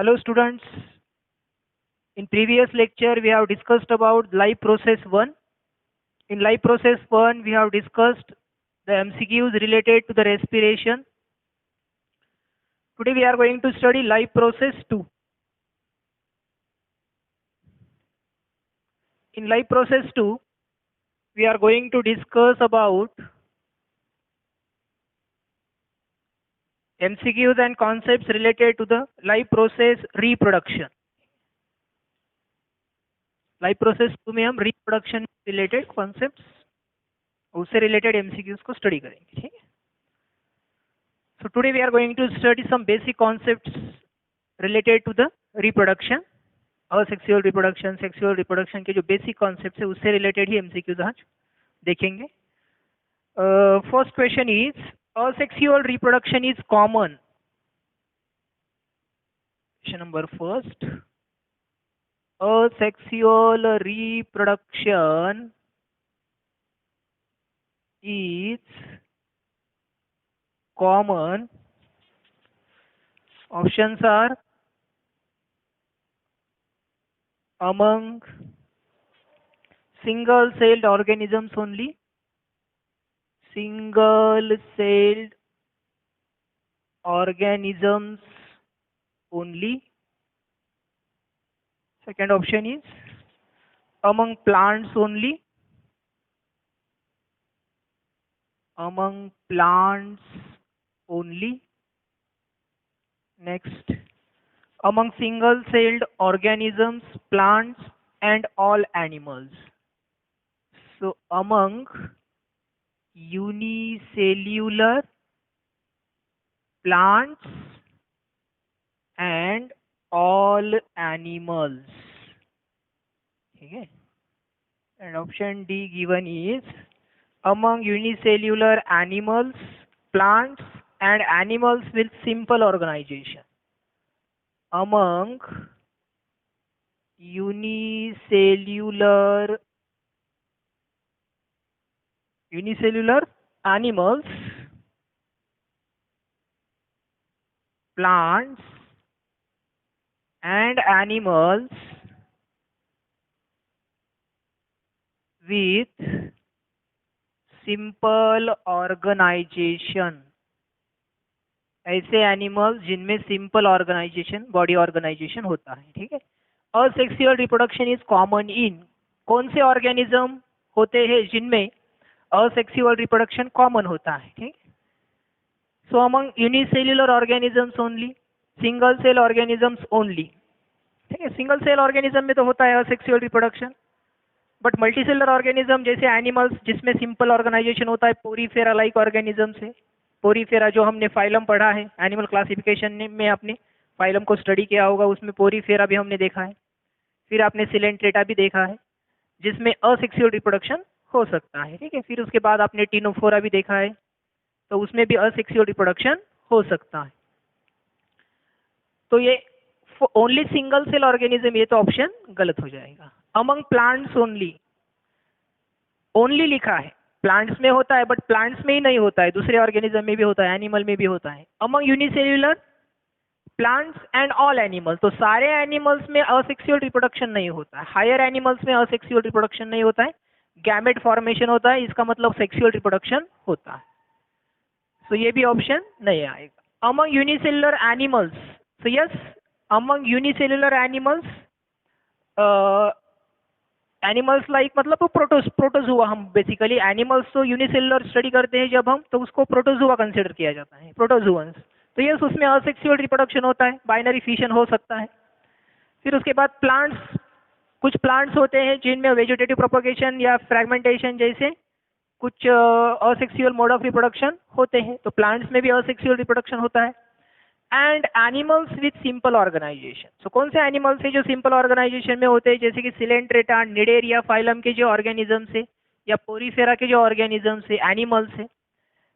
Hello students, in previous lecture we have discussed about life process 1. In life process 1 we have discussed the MCQs related to the respiration. Today we are going to study life process 2. In life process 2 we are going to discuss about MCQs and concepts related to the life process reproduction. Life process 2 में हम reproduction related concepts उससे related MCQs को study करेंगे. ठीक है. So today we are going to study some basic concepts related to the reproduction. Asexual reproduction, sexual reproduction के जो basic concepts है उससे रिलेटेड ही एमसीक्यूज आज देखेंगे. First question is asexual reproduction is common. Question number first, asexual reproduction is common. Options are among single-celled organisms only, single-celled organisms only. Second option is among plants only, among plants only. Next, among single-celled organisms, plants and all animals. So among unicellular plants and all animals. Okay. And option D given is among unicellular animals, plants and animals with simple organization. Among unicellular animals, plants and animals with simple organization. ऐसे animals जिनमें simple organisation, body organisation होता है. ठीक है. Asexual reproduction is common इन, कौन से organism होते हैं जिनमें असेक्सुअल रिप्रोडक्शन कॉमन होता है. ठीक. So among unicellular organisms only, single cell organisms only. ठीक है. सिंगल सेल ऑर्गेनिज्म में तो होता है asexual reproduction, but multicellular organism जैसे एनिमल्स जिसमें सिंपल ऑर्गेनाइजेशन होता है, पोरीफेरा लाइक ऑर्गेनिज्म से. पोरीफेरा जो हमने फाइलम पढ़ा है एनिमल क्लासिफिकेशन में, आपने फाइलम को स्टडी किया होगा, उसमें पोरीफेरा भी हमने देखा है. फिर आपने सिलेंट्रेटा भी देखा है जिसमें असेक्सुअल रिप्रोडक्शन हो सकता है. ठीक है. फिर उसके बाद आपने टिनोफोरा भी देखा है, तो उसमें भी असेक्सुअल रिप्रोडक्शन हो सकता है. तो ये ओनली सिंगल सेल ऑर्गेनिज्म, ये तो ऑप्शन गलत हो जाएगा. अमंग प्लांट्स ओनली, ओनली लिखा है, प्लांट्स में होता है बट प्लांट्स में ही नहीं होता है, दूसरे ऑर्गेनिज्म में भी होता है, एनिमल में भी होता है. Among unicellular plants and all animals, तो सारे एनिमल्स में असेक्सुअल रिप्रोडक्शन नहीं होता है. हायर एनिमल्स में असेक्सुअल रिप्रोडक्शन नहीं होता है, गैमेट फॉर्मेशन होता है, इसका मतलब सेक्सुअल रिप्रोडक्शन होता है. तो ये भी ऑप्शन नहीं आएगा. Among unicellular animals, so yes, among unicellular animals, animals like मतलब प्रोटोजुआ. हम बेसिकली एनिमल्स तो यूनिसेल्युलर स्टडी करते हैं जब हम, तो उसको प्रोटोजुआ कंसिडर किया जाता है, प्रोटोजुअन्स. तो ये उसमें असेक्सुअल रिप्रोडक्शन होता है, बाइनरी फिशन हो सकता है. फिर उसके बाद प्लांट्स, कुछ प्लांट्स होते हैं जिनमें वेजिटेटिव प्रोपगेशन या फ्रेगमेंटेशन जैसे कुछ असेक्सुअल मोड ऑफ रिप्रोडक्शन होते हैं, तो प्लांट्स में भी असेक्सुअल रिप्रोडक्शन होता है. And animals with simple organisation, so कौन से एनिमल्स है जो सिंपल ऑर्गेनाइजेशन में होते हैं, जैसे कि सिलेंट्रेटा, निडेरिया फाइलम के जो ऑर्गेनिज्म है या पोरीफेरा के जो ऑर्गेनिज्म है, एनिमल्स है.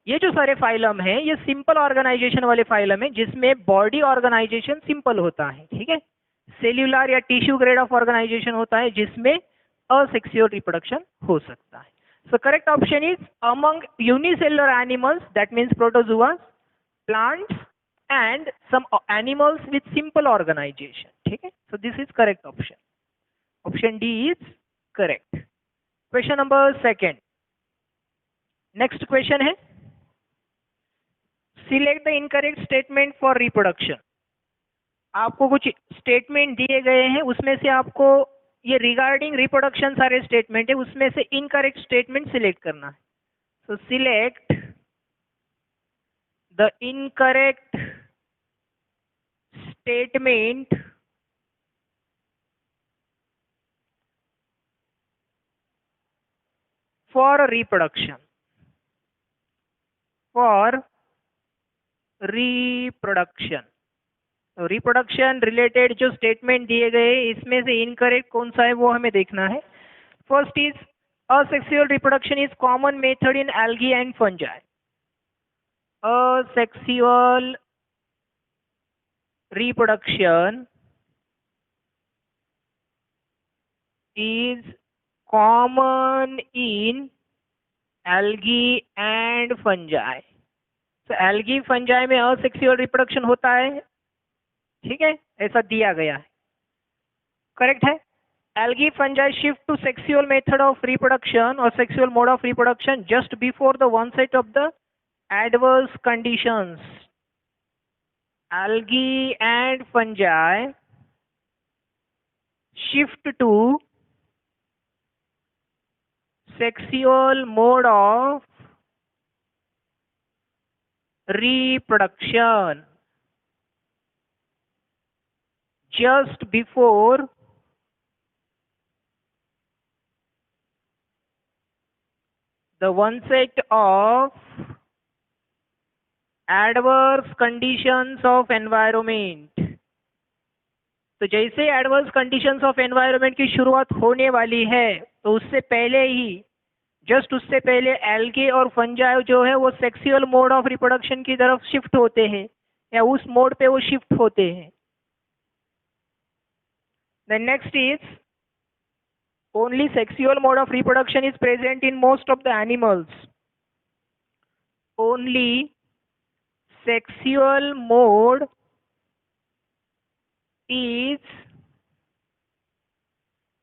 ये जो सारे फाइलम है ये सिंपल ऑर्गेनाइजेशन वाले फाइलम है जिसमें बॉडी ऑर्गेनाइजेशन सिंपल होता है. ठीक है. सेल्यूलर या टिश्यू ग्रेड ऑफ ऑर्गेनाइजेशन होता है जिसमें असेक्सुअल रिप्रोडक्शन हो सकता है. So correct option is among unicellular animals, that means protozoa, plants and some animals with simple organization. ठीक है, so this is correct option. Option D is correct. Question number second. Next question है, select the incorrect statement for reproduction. आपको कुछ statement दिए गए हैं, उसमें से आपको ये रिगार्डिंग रिप्रोडक्शन सारे स्टेटमेंट है, उसमें से इनकरेक्ट स्टेटमेंट सिलेक्ट करना है. सो select the incorrect statement for reproduction. For reproduction, तो रिप्रोडक्शन रिलेटेड जो स्टेटमेंट दिए गए इसमें से इनकरेक्ट कौन सा है वो हमें देखना है. First is asexual reproduction is common method in algae and fungi. Asexual reproduction is common in algae and fungi. तो algae fungi में asexual reproduction होता है, ठीक है, ऐसा दिया गया है. करेक्ट है. Algae fungi shift to sexual method of reproduction or sexual mode of reproduction just before the onset of the adverse conditions. Algae and fungi shift to sexual mode of reproduction just before the onset of adverse conditions of environment. तो जैसे adverse conditions of environment की शुरुआत होने वाली है, तो उससे पहले ही, जस्ट उससे पहले एल्गे और फंजाई जो है वो सेक्सुअल मोड ऑफ रिप्रोडक्शन की तरफ शिफ्ट होते हैं, या उस मोड पे वो शिफ्ट होते हैं. The next is only sexual mode of reproduction is present in most of the animals. Only sexual mode is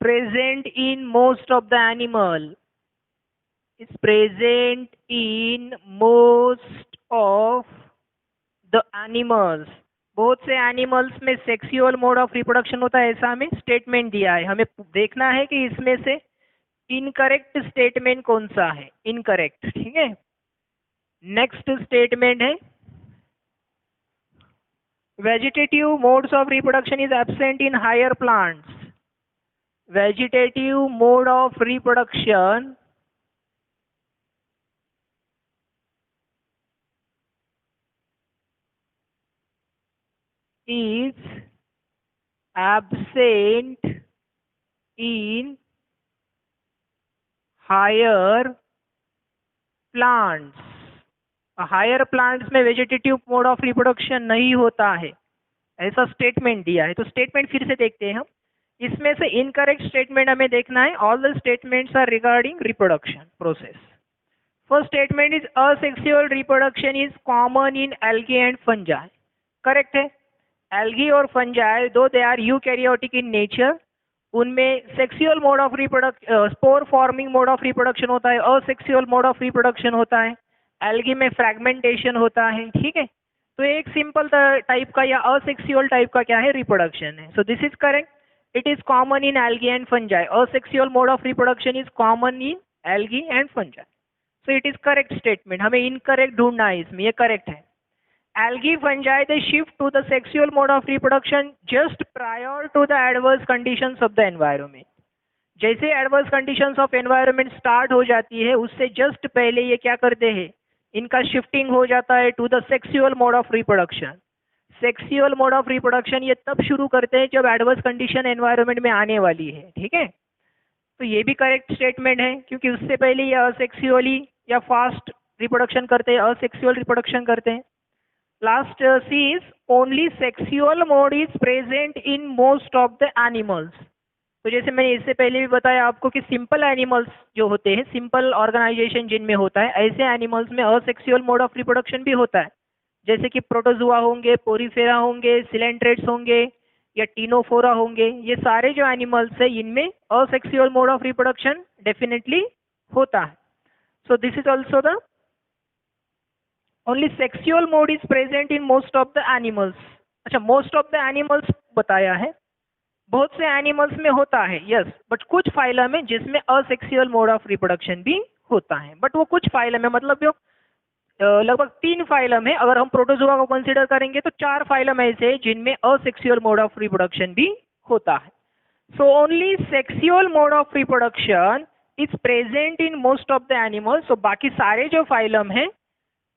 present in most of the animal. Is present in most of the animals. बहुत से animals में sexual mode of reproduction होता है, ऐसा हमें statement दिया है. हमें देखना है कि इसमें से इनकरेक्ट स्टेटमेंट कौन सा है. इनकरेक्ट, ठीक है. नेक्स्ट स्टेटमेंट है, vegetative modes of reproduction is absent in higher plants. Vegetative mode of reproduction is absent in higher plants. Higher plants में वेजिटेटिव मोड ऑफ रिप्रोडक्शन नहीं होता है, ऐसा स्टेटमेंट दिया है. तो स्टेटमेंट फिर से देखते हैं हम. इसमें से इनकरेक्ट स्टेटमेंट हमें देखना है. All the statements are regarding reproduction process. First statement is asexual reproduction is common in algae and fungi. Correct है. एल्गी और fungi though they are eukaryotic in nature, उनमें sexual mode of reproduction, spore forming mode of reproduction होता है, asexual mode of reproduction होता है. Algae में fragmentation होता है, ठीक है. तो एक सिंपल टाइप का या असेक्सुअल टाइप का क्या है, रिप्रोडक्शन है. So this is correct. It is common in algae and fungi. Asexual mode of reproduction is common in algae and fungi. So it is correct statement. हमें incorrect ढूंढना है इसमें, ये करेक्ट है. Algae fungi they shift to the sexual mode of reproduction just prior to the adverse conditions of the environment. जैसे adverse conditions of environment start हो जाती है, उससे just पहले ये क्या करते हैं, इनका shifting हो जाता है to the sexual mode of reproduction. Sexual mode of reproduction ये तब शुरू करते हैं जब adverse condition environment में आने वाली है, ठीक है. तो ये भी correct statement है, क्योंकि उससे पहले ये asexually या fast reproduction करते हैं, asexual reproduction करते हैं. Last C is only sexual mode is present in most of the animals. तो जैसे मैंने इससे पहले भी बताया आपको कि सिंपल एनिमल्स जो होते हैं, सिंपल ऑर्गेनाइजेशन जिनमें होता है, ऐसे एनिमल्स में असेक्सुअल मोड ऑफ रिप्रोडक्शन भी होता है. जैसे कि प्रोटोजुआ होंगे, पोरीफेरा होंगे, सिलेंट्रेट्स होंगे या टीनोफोरा होंगे, ये सारे जो एनिमल्स है इनमें asexual mode of reproduction definitely होता है. So this is also the only sexual mode is present in most of the animals. अच्छा, मोस्ट ऑफ द एनिमल्स बताया है, बहुत से एनिमल्स में होता है यस, बट कुछ फाइलम है जिसमें असेक्सुअल मोड ऑफ रिप्रोडक्शन भी होता है, बट वो कुछ फाइलम है, मतलब जो लगभग 3 फाइलम है. अगर हम प्रोटोजुआ को कंसीडर करेंगे तो 4 फाइलम ऐसे हैं जिनमें असेक्सुअल मोड ऑफ रिप्रोडक्शन भी होता है. So only sexual mode of reproduction is present in most of the animals. So बाकी सारे जो फाइलम हैं,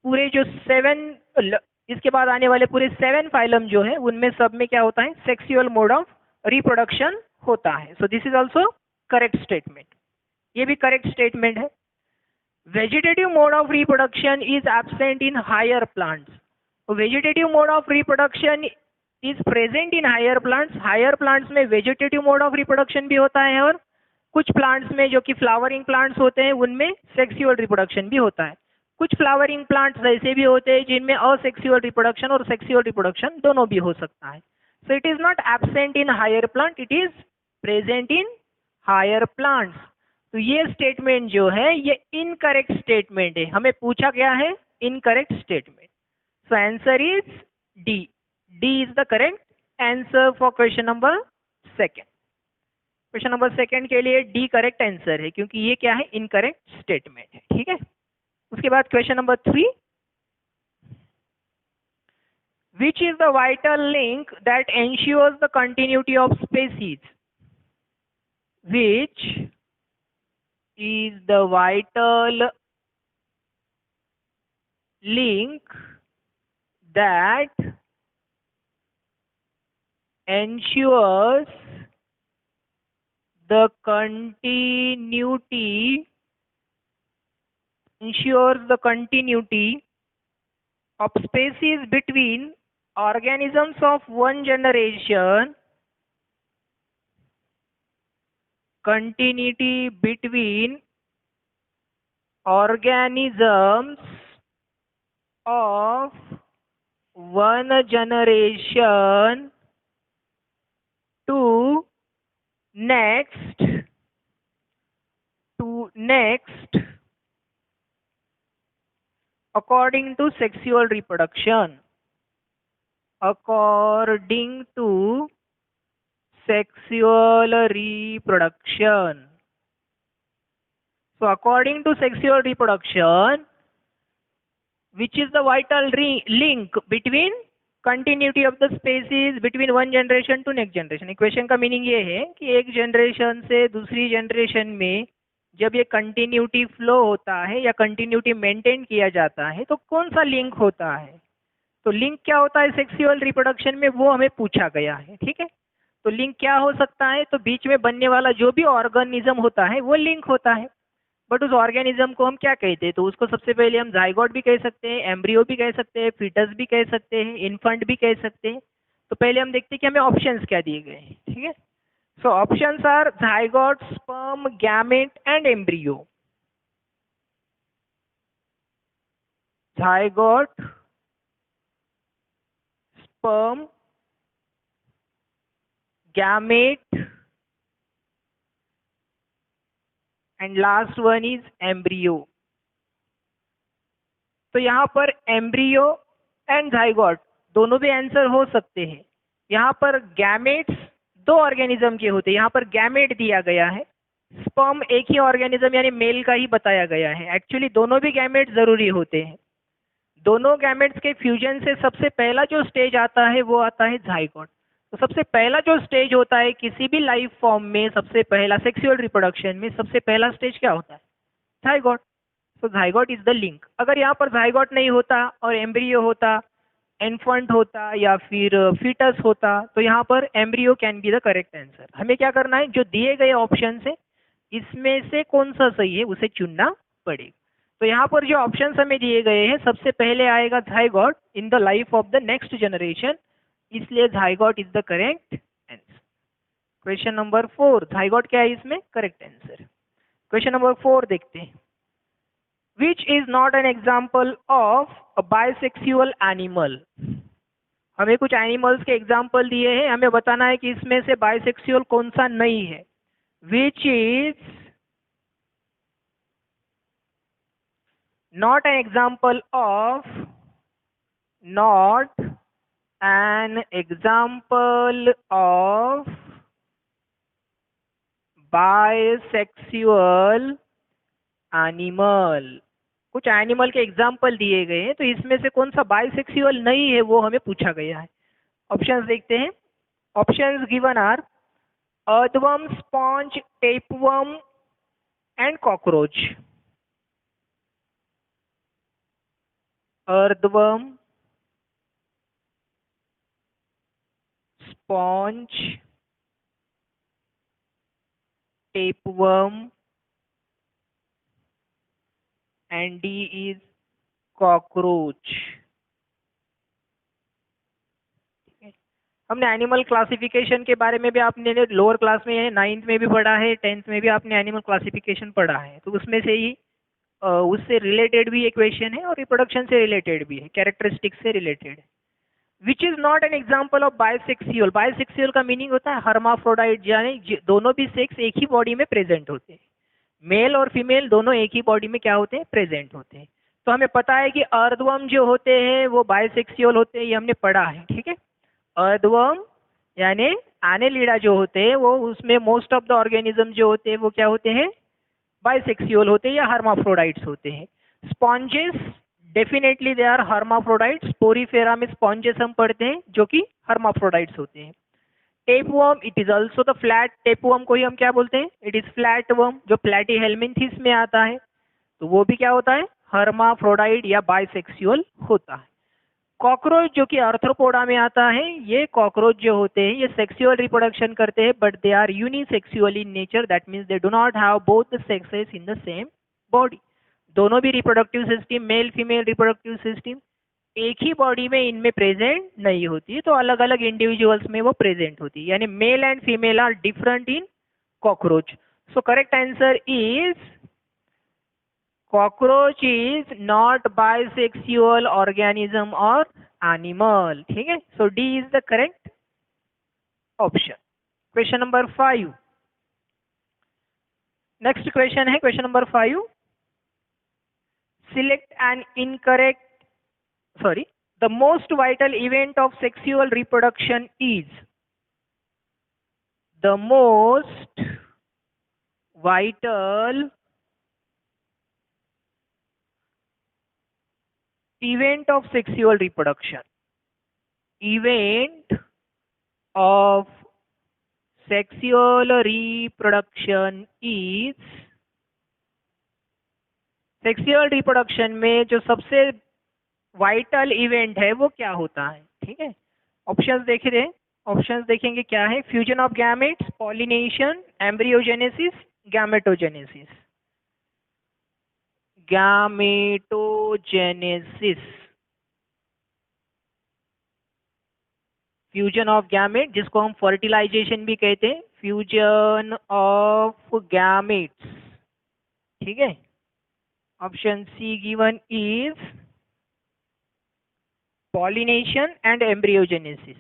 पूरे जो 7, इसके बाद आने वाले पूरे 7 फाइलम जो है उनमें सब में क्या होता है, सेक्सुअल मोड ऑफ रिप्रोडक्शन होता है. So this is also correct statement. ये भी करेक्ट स्टेटमेंट है. Vegetative mode of reproduction is absent in higher plants. Vegetative mode of reproduction is present in higher plants. Higher plants में vegetative mode of reproduction भी होता है और कुछ plants में जो कि flowering plants होते हैं उनमें sexual reproduction भी होता है. कुछ flowering plants ऐसे भी होते हैं जिनमें asexual reproduction और sexual reproduction दोनों भी हो सकता है. So it is not absent in higher plant, it is present in higher plants. तो ये स्टेटमेंट जो है ये इनकरेक्ट स्टेटमेंट है. हमें पूछा क्या है, incorrect statement. So answer is D. D is the correct answer for question number 2. Question number 2 के लिए डी करेक्ट आंसर है क्योंकि ये क्या है, इनकरेक्ट स्टेटमेंट है. ठीक है. उसके बाद question number 3, which is the vital link that ensures the continuity of species. Which is the vital link that ensures the continuity of species between organisms of one generation, continuity between organisms of one generation to next according to sexual reproduction. According to sexual reproduction. So according to sexual reproduction, which is the vital link between continuity of the species between one generation to next generation. Equation का meaning ये है कि एक generation से दूसरी generation में जब ये कंटिन्यूटी फ्लो होता है या कंटिन्यूटी मेंटेन किया जाता है तो कौन सा लिंक होता है. तो लिंक क्या होता है सेक्सुअल रिप्रोडक्शन में, वो हमें पूछा गया है. ठीक है. तो लिंक क्या हो सकता है, तो बीच में बनने वाला जो भी ऑर्गेनिज्म होता है वो लिंक होता है. बट उस ऑर्गेनिज्म को हम क्या कहते हैं, तो उसको सबसे पहले हम जाइगोट भी कह सकते हैं, एम्ब्रियो भी कह सकते हैं, फीटस भी कह सकते हैं, इन्फेंट भी कह सकते हैं. तो पहले हम देखते हैं कि हमें ऑप्शंस क्या दिए गए हैं. ठीक है. So options are zygote, sperm, gamete and embryo. Zygote, sperm, gamete and last one is embryo. तो यहाँ पर एम्ब्रियो एंड जाइगोट दोनों भी आंसर हो सकते हैं. यहाँ पर गैमेट्स 2 ऑर्गेनिज्म के होते हैं, यहाँ पर गैमेट दिया गया है. स्पर्म एक ही ऑर्गेनिज्म यानी मेल का ही बताया गया है. एक्चुअली दोनों भी गैमेट जरूरी होते हैं. दोनों गैमेट्स के फ्यूजन से सबसे पहला जो स्टेज आता है वो आता है जाइगोट. तो सबसे पहला जो स्टेज होता है किसी भी लाइफ फॉर्म में, सबसे पहला सेक्सुअल रिप्रोडक्शन में सबसे पहला स्टेज क्या होता है, जाइगोट. तो जाइगोट इज द लिंक. अगर यहाँ पर जाइगोट नहीं होता और एम्ब्रियो होता, इन्फेंट होता या फिर फीटस होता, तो यहाँ पर embryo can be the correct answer. हमें क्या करना है, जो दिए गए ऑप्शन है इसमें से कौन सा सही है उसे चुनना पड़ेगा. तो यहाँ पर जो ऑप्शन हमें दिए गए हैं सबसे पहले आएगा zygote in the life of the next generation, इसलिए zygote is the correct answer. Question number 4, zygote क्या है इसमें करेक्ट आंसर. क्वेश्चन नंबर 4 देखते हैं. Which is not an example of a bisexual animal. हमें कुछ एनिमल्स के एग्जाम्पल दिए हैं, हमें बताना है कि इसमें से बाइसेक्सुअल कौन सा नहीं है। Which is not an example of not an example of bisexual animal। कुछ एनिमल के एग्जाम्पल दिए गए हैं, तो इसमें से कौन सा बाइसेक्सुअल नहीं है वो हमें पूछा गया है। ऑप्शंस देखते हैं। Options given are earthworm, sponge, tapeworm and cockroach. earthworm, sponge, tapeworm, and D is cockroach। हमने एनिमल क्लासिफिकेशन के बारे में भी आपने लोअर क्लास में यानी 9th में भी पढ़ा है, 10th में भी आपने एनिमल क्लासिफिकेशन पढ़ा है, तो उसमें से ही उससे रिलेटेड भी एक क्वेश्चन है और रिप्रोडक्शन से रिलेटेड भी है, कैरेक्टरिस्टिक्स से रिलेटेड है। Which is not an example of bisexual. Bisexual का मीनिंग होता है हर्माफ्रोडाइट, यानी दोनों भी सेक्स एक ही बॉडी में प्रेजेंट होते हैं, मेल और फीमेल दोनों एक ही बॉडी में क्या होते हैं, प्रेजेंट होते हैं। तो हमें पता है कि अर्धवर्म जो होते हैं वो बाइसेक्सुअल होते हैं, ये हमने पढ़ा है, ठीक है। अर्धवर्म यानी एनेलिडा जो होते हैं वो उसमें मोस्ट ऑफ द ऑर्गेनिज्म जो होते हैं वो क्या होते हैं, बाइसेक्सुअल होते हैं या हर्माफ्रोडाइट्स होते हैं। Sponges definitely they are hermaphrodites, Porifera में स्पॉन्जेस हम पढ़ते हैं जो कि हर्माफ्रोडाइट्स होते हैं। Tapeworm it is also the flat, tapeworm को ही हम क्या बोलते हैं, इट इज फ्लैट वर्म, जो प्लेटीहेल्मिन्थेस में आता है, तो वो भी क्या होता है, हर्माफ्रोडाइट या बाइसेक्सुअल होता है। कॉकरोच जो कि आर्थ्रोपोडा में आता है, ये कॉकरोच जो होते हैं ये सेक्सुअल रिप्रोडक्शन करते हैं, but they are unisexual in nature, that means they do not have both the sexes in the same body. दोनों भी reproductive system, male female reproductive system एक ही बॉडी में इनमें प्रेजेंट नहीं होती, तो अलग अलग इंडिविजुअल्स में वो प्रेजेंट होती है, यानी male and female are different in cockroach. So correct answer is cockroach is not bisexual organism or animal, ठीक है। so D is the correct option। question number 5, next question है question number 5, select an incorrect, sorry, the most vital event of sexual reproduction is, the most vital event of sexual reproduction, event of sexual reproduction is, sexual reproduction में जो सबसे vital event है वो क्या होता है, ठीक है। ऑप्शंस देख रहे हैं, ऑप्शंस देखेंगे क्या है, fusion of gametes, pollination, embryogenesis, gametogenesis. Gametogenesis, fusion of gamete जिसको हम फर्टिलाइजेशन भी कहते हैं, फ्यूजन ऑफ गैमेट्स, ठीक है। Option C given is pollination and embryogenesis,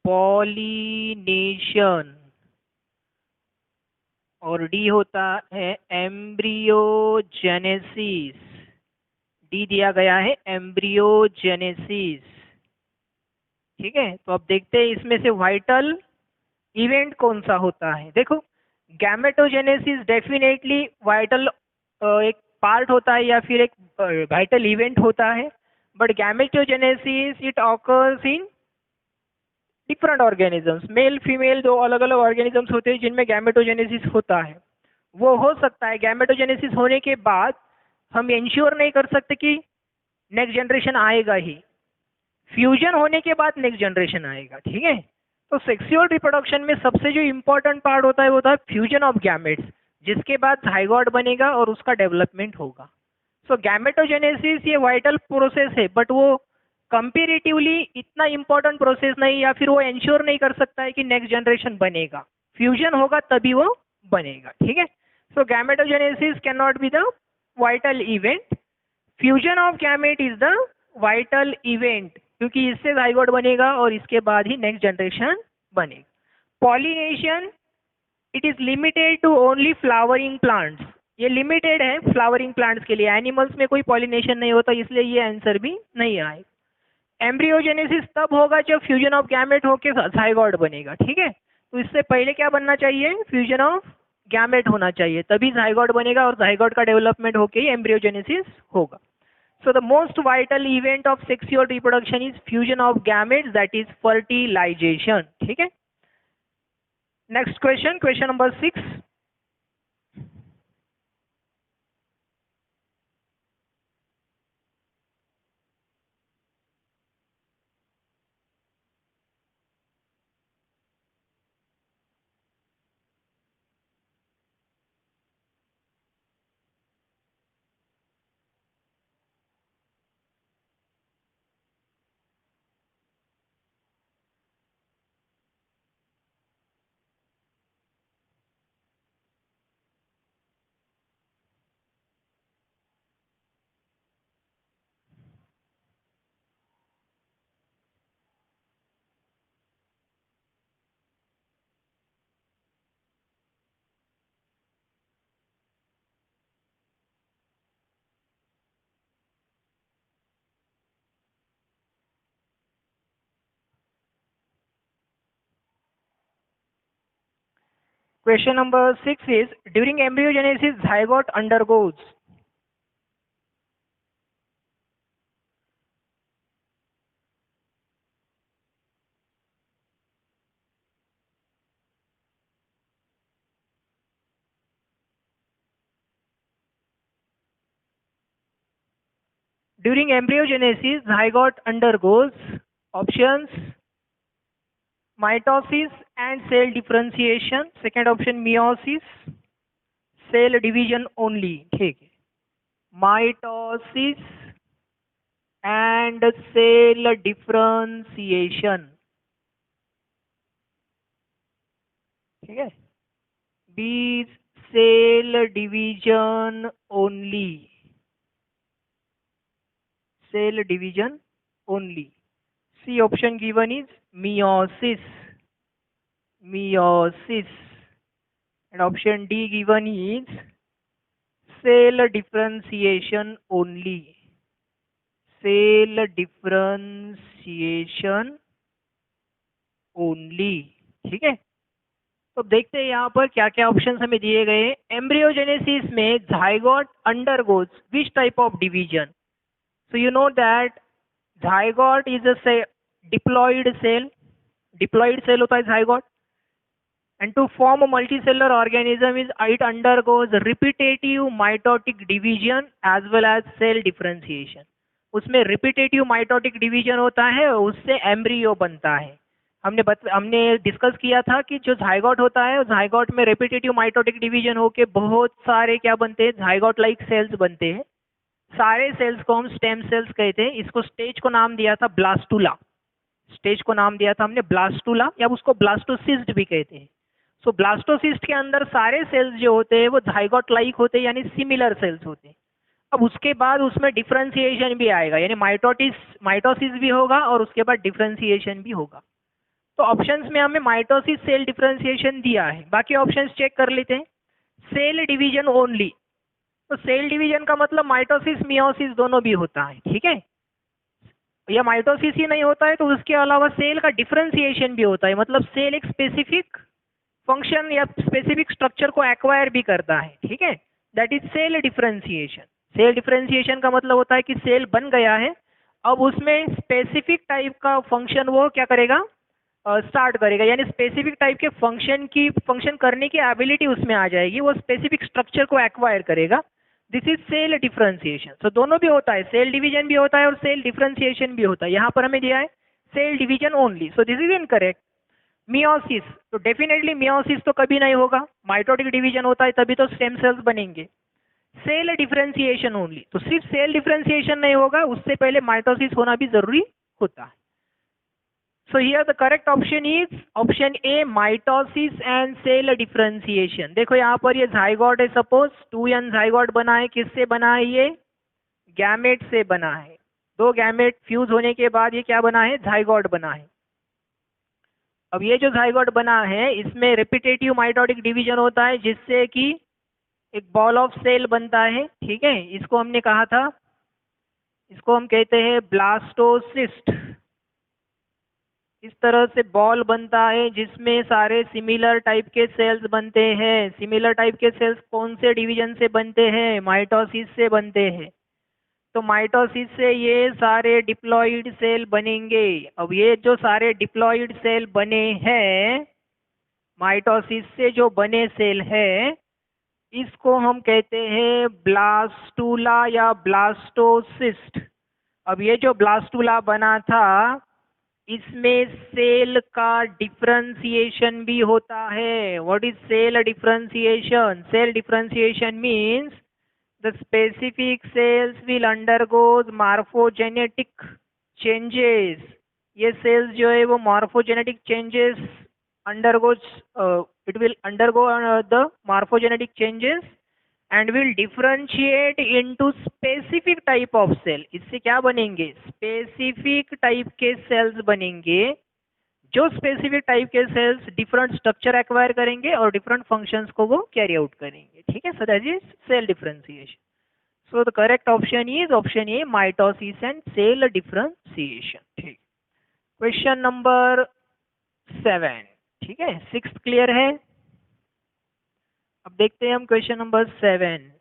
pollination, और डी होता है एम्ब्रियोजेनेसिस, डी दिया गया है एम्ब्रियोजेनेसिस, ठीक है। तो अब देखते हैं इसमें से वाइटल इवेंट कौन सा होता है। देखो गैमेटोजेनेसिस डेफिनेटली वाइटल एक पार्ट होता है या फिर एक वाइटल इवेंट होता है, but gametogenesis it occurs in different organisms, male female दो अलग अलग ऑर्गेनिजम्स होते हैं जिनमें गैमेटोजेनेसिस होता है। वो हो सकता है गैमेटोजेनेसिस होने के बाद हम इंश्योर नहीं कर सकते कि नेक्स्ट जनरेशन आएगा ही, फ्यूजन होने के बाद नेक्स्ट जनरेशन आएगा, ठीक है। तो सेक्सुअल रिप्रोडक्शन में सबसे जो इम्पोर्टेंट पार्ट होता है वो होता है फ्यूजन ऑफ गैमेट्स, जिसके बाद जाइगोट बनेगा और उसका डेवलपमेंट होगा। सो गैमेटोजेनेसिस ये वाइटल प्रोसेस है, बट वो कंपेरेटिवली इतना इम्पोर्टेंट प्रोसेस नहीं, या फिर वो इंश्योर नहीं कर सकता है कि नेक्स्ट जनरेशन बनेगा, फ्यूजन होगा तभी वो बनेगा, ठीक है। So gametogenesis can not be the vital event, fusion of gamete is the vital event, क्योंकि इससे जाइगोट बनेगा और इसके बाद ही नेक्स्ट जनरेशन बनेगा। Pollination it is limited to only flowering plants, ये लिमिटेड है फ्लावरिंग प्लांट्स के लिए, एनिमल्स में कोई पॉलिनेशन नहीं होता, इसलिए ये आंसर भी नहीं आएगा। एम्ब्रियोजेनेसिस तब होगा जब फ्यूजन ऑफ गैमेट होके जाइगोट बनेगा, ठीक है। तो इससे पहले क्या बनना चाहिए, फ्यूजन ऑफ गैमेट होना चाहिए, तभी जाइगोट बनेगा और जाइगोट का डेवलपमेंट होके ही एम्ब्रियोजेनेसिस होगा। So the most vital event of sexual reproduction is fusion of gametes, that is fertilization. ठीक है। Next question, question number 6. Question number 6 is, during embryogenesis zygote undergoes. During embryogenesis zygote undergoes options mitosis and cell differentiation, second option meiosis, cell division only, ठीक है। Mitosis and cell differentiation, ठीक है। B cell division only, cell division only. C option given is meiosis, meiosis, and option D given is cell differentiation only, cell differentiation only, ठीक है। तो देखते हैं यहाँ पर क्या क्या ऑप्शंस हमें दिए गए। एम्ब्रियोजेनेसिस में zygote undergoes which type of division, so you know that zygote is a diploid cell, diploid cell होता है zygote, and to form a multicellular organism is it undergoes repetitive mitotic division as well as cell differentiation, उसमें repetitive mitotic division होता है, उससे embryo बनता है। हमने discuss किया था कि जो जाइगोट होता है, जाइगोट में repetitive mitotic division होके बहुत सारे क्या बनते हैं, जाइगोट लाइक सेल्स बनते हैं। सारे सेल्स को हम स्टेम सेल्स कहते हैं। इसको स्टेज को नाम दिया था ब्लास्टुला, स्टेज को नाम दिया था हमने ब्लास्टुला, या उसको ब्लास्टोसिस्ट भी कहते हैं। सो ब्लास्टोसिस्ट के अंदर सारे सेल्स जो होते हैं वो जाइगोट लाइक होते हैं, यानी सिमिलर सेल्स होते हैं। अब उसके बाद उसमें डिफरेंशिएशन भी आएगा, यानी माइटोसिस भी होगा और उसके बाद डिफरेंशिएशन भी होगा। तो ऑप्शंस में हमें माइटोसिस सेल डिफरेंशिएशन दिया है, बाकी ऑप्शंस चेक कर लेते हैं। सेल डिवीजन ओनली, तो सेल डिवीजन का मतलब माइटोसिस मियोसिस दोनों भी होता है, ठीक है। या माइटोसिस ही नहीं होता है तो उसके अलावा सेल का डिफरेंशिएशन भी होता है, मतलब सेल एक स्पेसिफिक फंक्शन या स्पेसिफिक स्ट्रक्चर को एक्वायर भी करता है, ठीक है। That is cell differentiation. Cell differentiation का मतलब होता है कि सेल बन गया है, अब उसमें स्पेसिफिक टाइप का फंक्शन वो क्या करेगा, स्टार्ट करेगा, यानी स्पेसिफिक टाइप के फंक्शन करने की एबिलिटी उसमें आ जाएगी, वो स्पेसिफिक स्ट्रक्चर को एक्वायर करेगा। This is cell differentiation. So दोनों भी होता है, सेल डिवीजन भी होता है और सेल डिफरेंशिएशन भी होता है। यहाँ पर हमें दिया है cell division only, so this is incorrect. Meiosis, तो डेफिनेटली मियोसिस तो कभी नहीं होगा, माइटोटिक डिवीजन होता है तभी तो स्टेम सेल्स बनेंगे। सेल डिफरेंशिएशन ओनली, तो सिर्फ सेल डिफरेंशिएशन नहीं होगा, उससे पहले माइटोसिस होना भी जरूरी होता है। So here the correct option is option A, mitosis and cell differentiation. देखो यहाँ पर ये zygote है, सपोज 2n zygote बना है, किससे बना है ये? गैमेट से बना है। दो गैमेट फ्यूज होने के बाद ये क्या बना है? zygote बना है। अब ये जो zygote बना है इसमें रेपिटेटिव माइटोटिक डिवीजन होता है, जिससे कि एक बॉल ऑफ सेल बनता है। ठीक है, इसको हमने कहा था, इसको हम कहते हैं ब्लास्टोसिस्ट। इस तरह से बॉल बनता है जिसमें सारे सिमिलर टाइप के सेल्स बनते हैं। सिमिलर टाइप के सेल्स कौन से डिवीजन से बनते हैं? माइटोसिस से बनते हैं। तो माइटोसिस से ये सारे डिप्लॉइड सेल बनेंगे। अब ये जो सारे डिप्लॉइड सेल बने हैं, माइटोसिस से जो बने सेल है, इसको हम कहते हैं ब्लास्टूला या ब्लास्टोसिस्ट। अब ये जो ब्लास्टूला बना था, इसमें सेल का डिफरेंशिएशन भी होता है। What is cell differentiation? Cell differentiation means the specific cells will undergoes morphogenetic changes. ये सेल्स जो है वो morphogenetic changes undergoes, it will undergo the morphogenetic changes and will differentiate into specific type of cell। इससे क्या बनेंगे? Specific type के sales बनेंगे। जो स्पेसिफिक टाइप के सेल्स डिफरेंट स्ट्रक्चर एक्वायर करेंगे और डिफरेंट फंक्शंस को वो कैरी आउट करेंगे। ठीक है, so that is cell differentiation. So the correct option is option A, mitosis and cell differentiation. ठीक, क्वेश्चन नंबर 7। ठीक है, 6th क्लियर है। अब देखते हैं हम question number 7।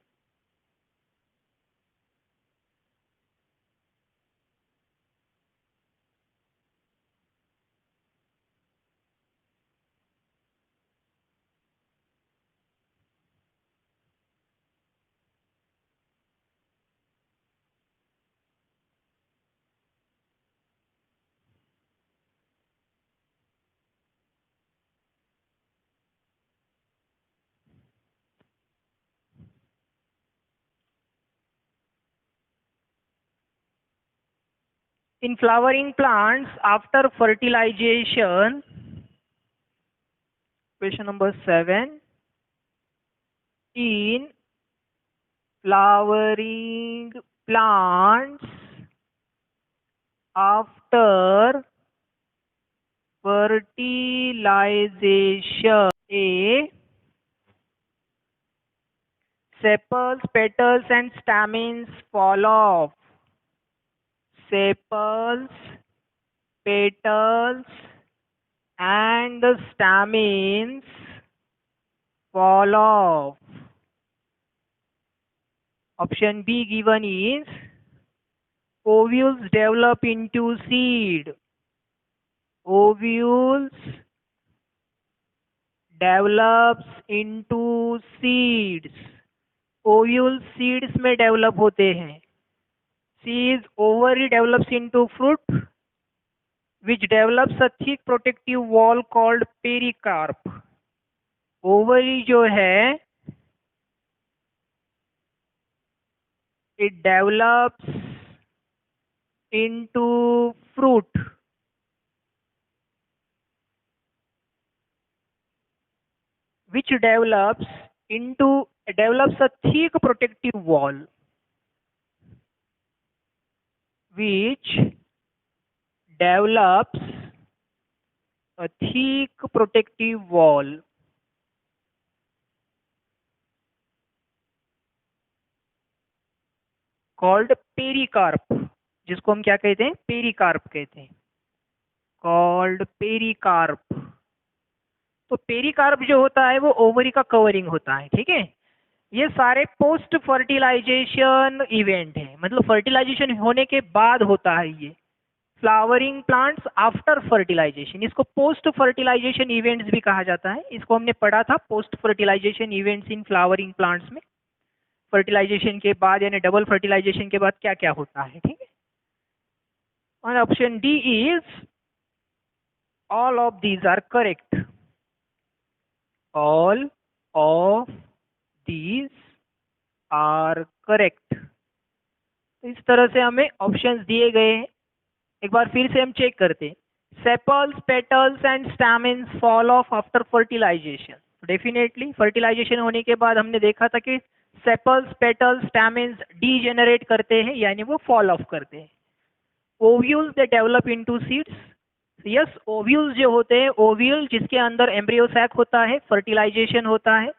In flowering plants after fertilization, question number 7, in flowering plants after fertilization, A, sepals, petals and stamens fall off. Sepals, petals and the stamens fall off. Option B given is ovules develop into seed. Ovules develops into seeds. Ovules seeds में develop होते हैं। Seeds, ovary develops into fruit, which develops a thick protective wall called pericarp. Ovary जो है, it develops into fruit, which develops a thick protective wall, which develops a thick protective wall called pericarp, जिसको हम क्या कहते हैं? Pericarp कहते हैं, called pericarp. तो पेरिकार्प जो होता है वो ओवरी का कवरिंग होता है। ठीक है, ये सारे पोस्ट फर्टिलाइजेशन इवेंट है, मतलब फर्टिलाइजेशन होने के बाद होता है ये। फ्लावरिंग प्लांट्स आफ्टर फर्टिलाइजेशन, इसको पोस्ट फर्टिलाइजेशन इवेंट्स भी कहा जाता है। इसको हमने पढ़ा था, post fertilisation events in flowering plants में। फर्टिलाइजेशन के बाद यानी डबल फर्टिलाइजेशन के बाद क्या क्या होता है। ठीक है, और option D is all of these are correct. All of these are correct. इस तरह से हमें ऑप्शंस दिए गए हैं। एक बार फिर से हम चेक करते हैं। Sepals, petals and stamens fall off after fertilisation. Definitely fertilisation होने के बाद हमने देखा था कि सेपल्स, पेटल्स, स्टैमेन्स डीजेनरेट करते हैं, यानी वो फॉल ऑफ करते हैं। Ovules they develop into seeds. Yes, ovules जो होते हैं, ओव्यूल जिसके अंदर एम्ब्रियो सैक होता है, फर्टिलाइजेशन होता है,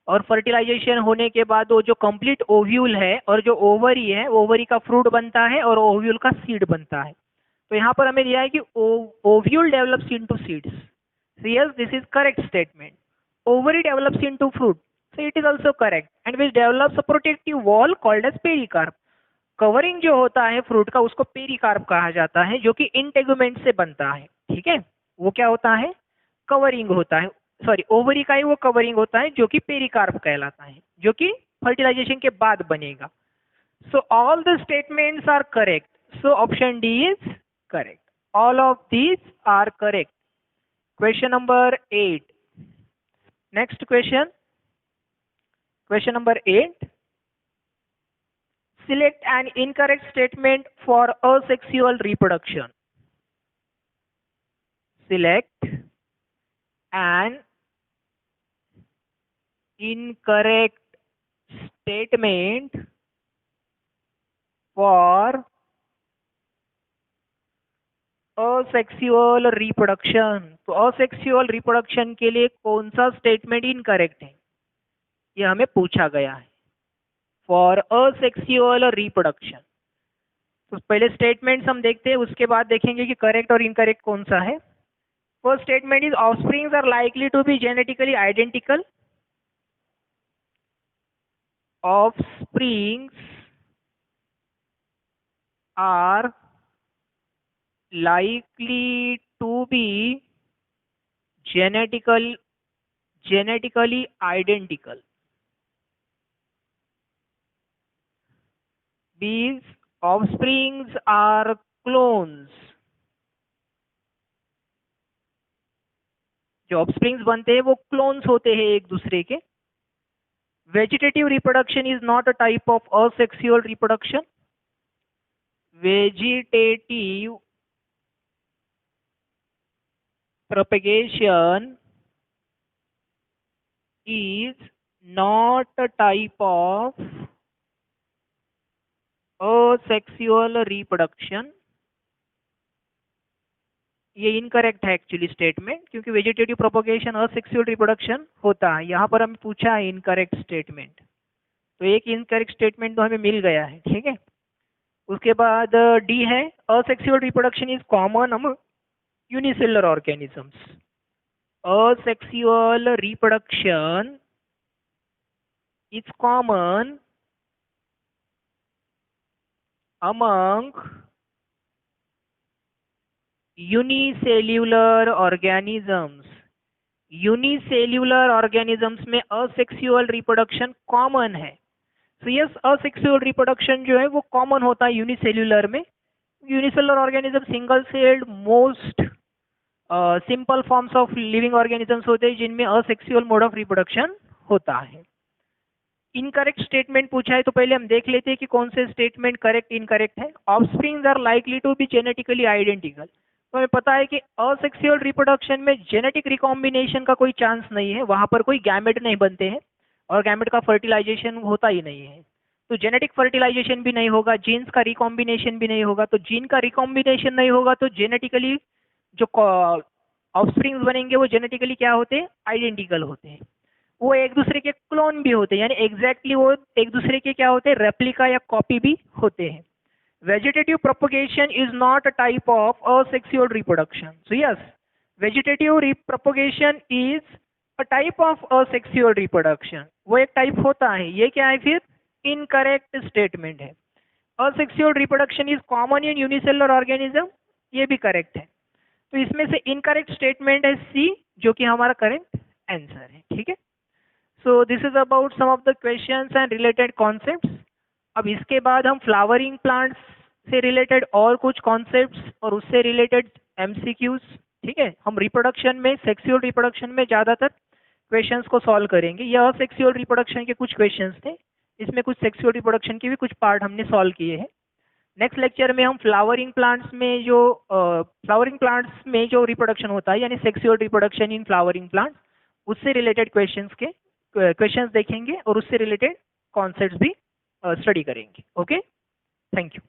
और फर्टिलाइजेशन होने के बाद वो जो कंप्लीट ओव्यूल है और जो ओवरी है, ओवरी का फ्रूट बनता है और ओव्यूल का सीड बनता है। तो यहाँ पर हमें दिया है कि ovule develops into seeds. So yes, this is correct statement. Ovary develops into fruit, so it is also correct, and which develops a protective wall called as pericarp. Covering जो होता है फ्रूट का उसको पेरिकार्प कहा जाता है, जो कि इंटेगुमेंट से बनता है। ठीक है, वो क्या होता है? कवरिंग होता है। सॉरी, ओवरी का ही वो कवरिंग होता है जो कि पेरिकार्प कहलाता है, जो कि फर्टिलाइजेशन के बाद बनेगा। So all the statements are correct, so option D is correct. All of these are correct. Question number 8. Next question. Question number 8. Select an incorrect statement for asexual reproduction. Select an incorrect statement for asexual reproduction. तो asexual reproduction के लिए कौन सा statement incorrect है, ये हमें पूछा गया है। फॉर असेक्सुअल रिप्रोडक्शन, तो पहले स्टेटमेंट्स हम देखते हैं, उसके बाद देखेंगे कि करेक्ट और इनकरेक्ट कौन सा है। First statement is offsprings are likely to be genetically identical. Offsprings are likely to be genetically identical. These offsprings are clones. जो ऑफस्प्रिंग्स बनते हैं वो क्लोन्स होते हैं एक दूसरे के। Vegetative reproduction is not a type of asexual reproduction. Vegetative propagation is not a type of asexual reproduction। ये इनकरेक्ट है एक्चुअली स्टेटमेंट, क्योंकि वेजिटेटिव प्रोपगेशन असेक्सुअल रिप्रोडक्शन होता है। यहाँ पर हमें पूछा है इनकरेक्ट स्टेटमेंट, तो एक इनकरेक्ट स्टेटमेंट तो हमें मिल गया है। ठीक है, उसके बाद डी है, asexual reproduction is common among unicellular organisms. Asexual reproduction is common among unicellular organisms. Unicellular organisms में asexual reproduction common है। So yes, asexual reproduction जो है वो common होता है unicellular में। Unicellular organism single celled most simple forms of living organisms होते हैं जिनमें असेक्सुअल मोड ऑफ रिप्रोडक्शन होता है। इनकरेक्ट स्टेटमेंट पूछा है, तो पहले हम देख लेते हैं कि कौन से स्टेटमेंट करेक्ट इनकरेक्ट है। Offsprings are likely to be genetically identical, तो हमें पता है कि असेक्सुअल रिप्रोडक्शन में जेनेटिक रिकॉम्बिनेशन का कोई चांस नहीं है, वहां पर कोई गैमेट नहीं बनते हैं और गैमेट का फर्टिलाइजेशन होता ही नहीं है। तो जेनेटिक फर्टिलाइजेशन भी नहीं होगा, जीन्स का रिकॉम्बिनेशन भी नहीं होगा। तो जीन का रिकॉम्बिनेशन नहीं होगा तो जेनेटिकली जो ऑफस्प्रिंग्स बनेंगे वो जेनेटिकली क्या होते हैं? आइडेंटिकल होते हैं। वो एक दूसरे के क्लोन भी होते हैं, यानी एग्जैक्टली वो एक दूसरे के क्या होते हैं? रेप्लिका या कॉपी भी होते हैं। Vegetative propagation is not a type of asexual reproduction. So yes, vegetative propagation is a type of asexual reproduction, वो एक टाइप होता है। ये क्या है फिर? इनकरेक्ट स्टेटमेंट है। Asexual reproduction is common in unicellular organism, ये भी करेक्ट है। तो इसमें से इनकरेक्ट स्टेटमेंट है सी, जो कि हमारा करेक्ट आंसर है। ठीक है, so this is about some of the questions and related concepts. अब इसके बाद हम फ्लावरिंग प्लांट्स से रिलेटेड और कुछ कॉन्सेप्ट्स और उससे रिलेटेड एमसीक्यूज, ठीक है, हम रिप्रोडक्शन में, सेक्सुअल रिप्रोडक्शन में ज्यादातर क्वेश्चंस को सॉल्व करेंगे। यह सेक्सुअल रिप्रोडक्शन के कुछ क्वेश्चंस थे, इसमें कुछ सेक्सुअल रिप्रोडक्शन के भी कुछ पार्ट हमने सॉल्व किए हैं। नेक्स्ट लेक्चर में हम फ्लावरिंग प्लांट्स में जो रिप्रोडक्शन होता है, यानी sexual reproduction in flowering plants, उससे रिलेटेड क्वेश्चंस देखेंगे और उससे रिलेटेड कॉन्सेप्ट्स भी स्टडी करेंगे. Okay, thank you.